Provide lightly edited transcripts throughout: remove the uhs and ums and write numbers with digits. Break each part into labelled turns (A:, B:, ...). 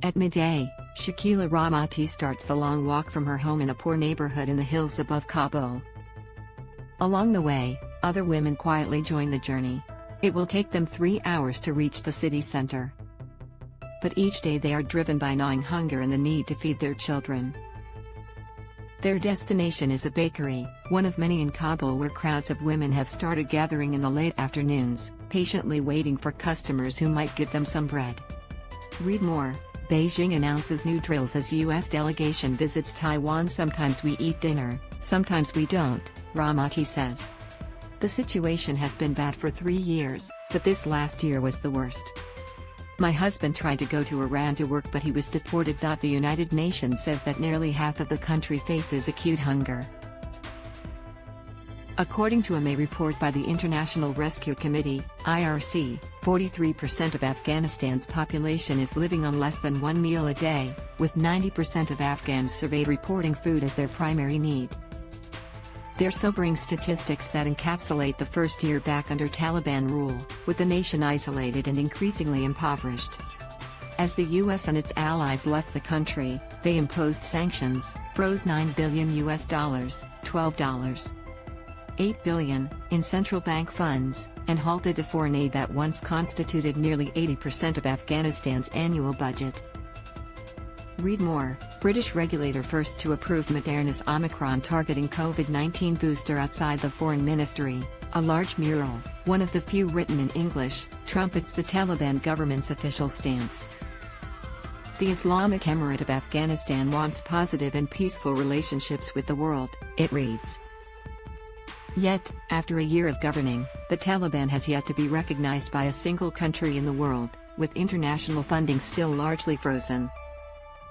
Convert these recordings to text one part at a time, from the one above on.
A: At midday, Shakeela Rahmati starts the long walk from her home in a poor neighborhood in the hills above Kabul. Along the way, other women quietly join the journey. It will take them 3 hours to reach the city center. But each day they are driven by gnawing hunger and the need to feed their children. Their destination is a bakery, one of many in Kabul where crowds of women have started gathering in the late afternoons, patiently waiting for customers who might give them some bread. Read more. Beijing announces new drills as U.S. delegation visits Taiwan. Sometimes we eat dinner, sometimes we don't, Rahmati says. The situation has been bad for 3 years, but this last year was the worst. My husband tried to go to Iran to work but he was deported. The United Nations says that nearly half of the country faces acute hunger. According to a May report by the International Rescue Committee, IRC, 43% of Afghanistan's population is living on less than one meal a day, with 90% of Afghans surveyed reporting food as their primary need. They're sobering statistics that encapsulate the first year back under Taliban rule, with the nation isolated and increasingly impoverished. As the US and its allies left the country, they imposed sanctions, froze $9 billion $12.8 billion in central bank funds, and halted the foreign aid that once constituted nearly 80% of Afghanistan's annual budget. Read more. British regulator first to approve Moderna's Omicron targeting COVID-19 booster outside the Foreign Ministry. A large mural, one of the few written in English, trumpets the Taliban government's official stance. The Islamic Emirate of Afghanistan wants positive and peaceful relationships with the world, it reads. Yet, after a year of governing, the Taliban has yet to be recognized by a single country in the world, with international funding still largely frozen.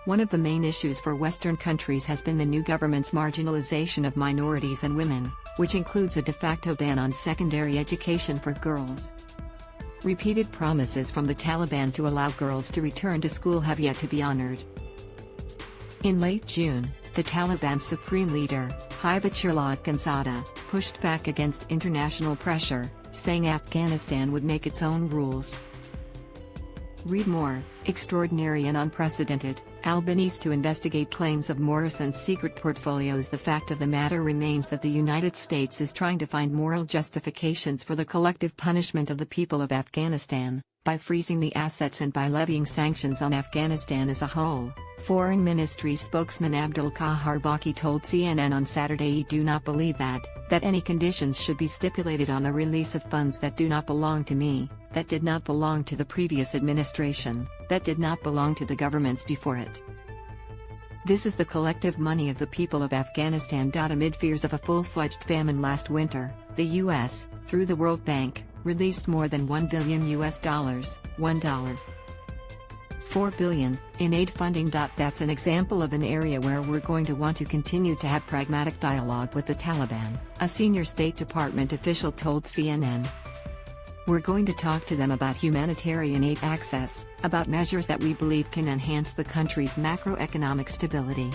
A: One of the main issues for Western countries has been the new government's marginalization of minorities and women, which includes a de facto ban on secondary education for girls. Repeated promises from the Taliban to allow girls to return to school have yet to be honored. In late June, the Taliban's supreme leader, Hibatullah Akhundzada, pushed back against international pressure, saying Afghanistan would make its own rules. Read more. Extraordinary and unprecedented. Albanese to investigate claims of Morrison's secret portfolios. The fact of the matter remains that the United States is trying to find moral justifications for the collective punishment of the people of Afghanistan, by freezing the assets and by levying sanctions on Afghanistan as a whole. Foreign Ministry spokesman Abdul Qahar Baki told CNN on Saturday he do not believe that any conditions should be stipulated on the release of funds that do not belong to me, that did not belong to the previous administration, that did not belong to the governments before it. This is the collective money of the people of Afghanistan. Amid fears of a full-fledged famine last winter, the U.S., through the World Bank, released more than $1 billion $1.4 billion, in aid funding. That's an example of an area where we're going to want to continue to have pragmatic dialogue with the Taliban, a senior State Department official told CNN. We're going to talk to them about humanitarian aid access, about measures that we believe can enhance the country's macroeconomic stability.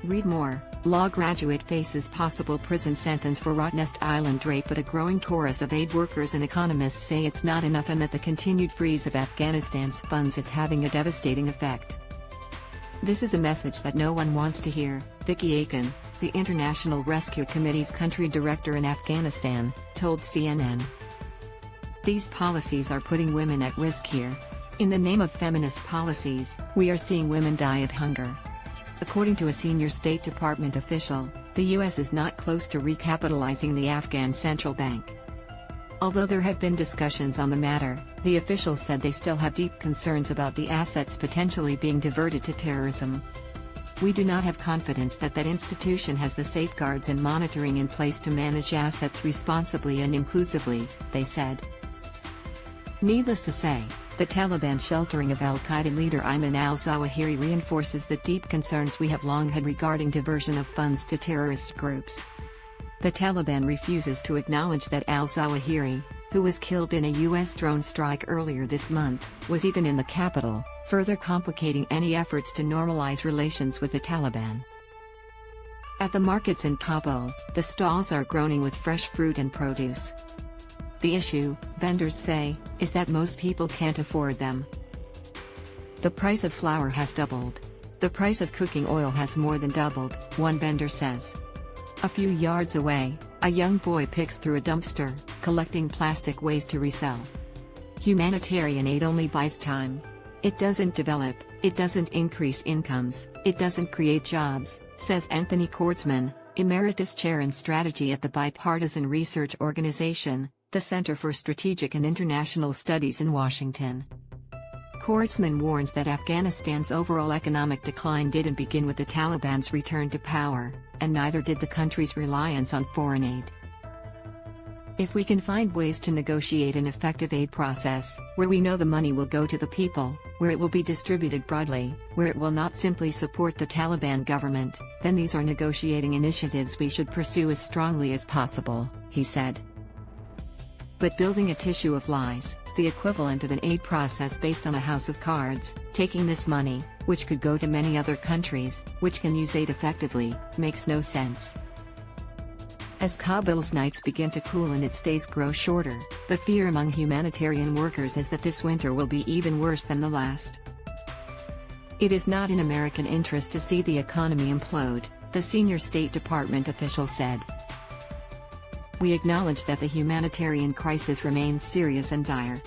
A: Read more. Law graduate faces possible prison sentence for Rottnest Island rape, but a growing chorus of aid workers and economists say it's not enough and that the continued freeze of Afghanistan's funds is having a devastating effect. This is a message that no one wants to hear, Vicky Aiken, the International Rescue Committee's country director in Afghanistan, told CNN. These policies are putting women at risk here. In the name of feminist policies, we are seeing women die of hunger. According to a senior State Department official, the U.S. is not close to recapitalizing the Afghan central bank. Although there have been discussions on the matter, the official said they still have deep concerns about the assets potentially being diverted to terrorism. We do not have confidence that institution has the safeguards and monitoring in place to manage assets responsibly and inclusively, they said. Needless to say, the Taliban sheltering of al-Qaeda leader Ayman al-Zawahiri reinforces the deep concerns we have long had regarding diversion of funds to terrorist groups. The Taliban refuses to acknowledge that al-Zawahiri, who was killed in a U.S. drone strike earlier this month, was even in the capital, further complicating any efforts to normalize relations with the Taliban. At the markets in Kabul, the stalls are groaning with fresh fruit and produce. The issue, vendors say, is that most people can't afford them. The price of flour has doubled. The price of cooking oil has more than doubled, one vendor says. A few yards away, a young boy picks through a dumpster, collecting plastic waste to resell. Humanitarian aid only buys time. It doesn't develop, it doesn't increase incomes, it doesn't create jobs, says Anthony Kordsman, Emeritus Chair in Strategy at the bipartisan research organization, the Center for Strategic and International Studies in Washington. Kordsman warns that Afghanistan's overall economic decline didn't begin with the Taliban's return to power, and neither did the country's reliance on foreign aid. If we can find ways to negotiate an effective aid process, where we know the money will go to the people, where it will be distributed broadly, where it will not simply support the Taliban government, then these are negotiating initiatives we should pursue as strongly as possible, he said. But building a tissue of lies, the equivalent of an aid process based on a house of cards, taking this money, which could go to many other countries, which can use aid effectively, makes no sense. As Kabul's nights begin to cool and its days grow shorter, the fear among humanitarian workers is that this winter will be even worse than the last. It is not in American interest to see the economy implode, the senior State Department official said. We acknowledge that the humanitarian crisis remains serious and dire.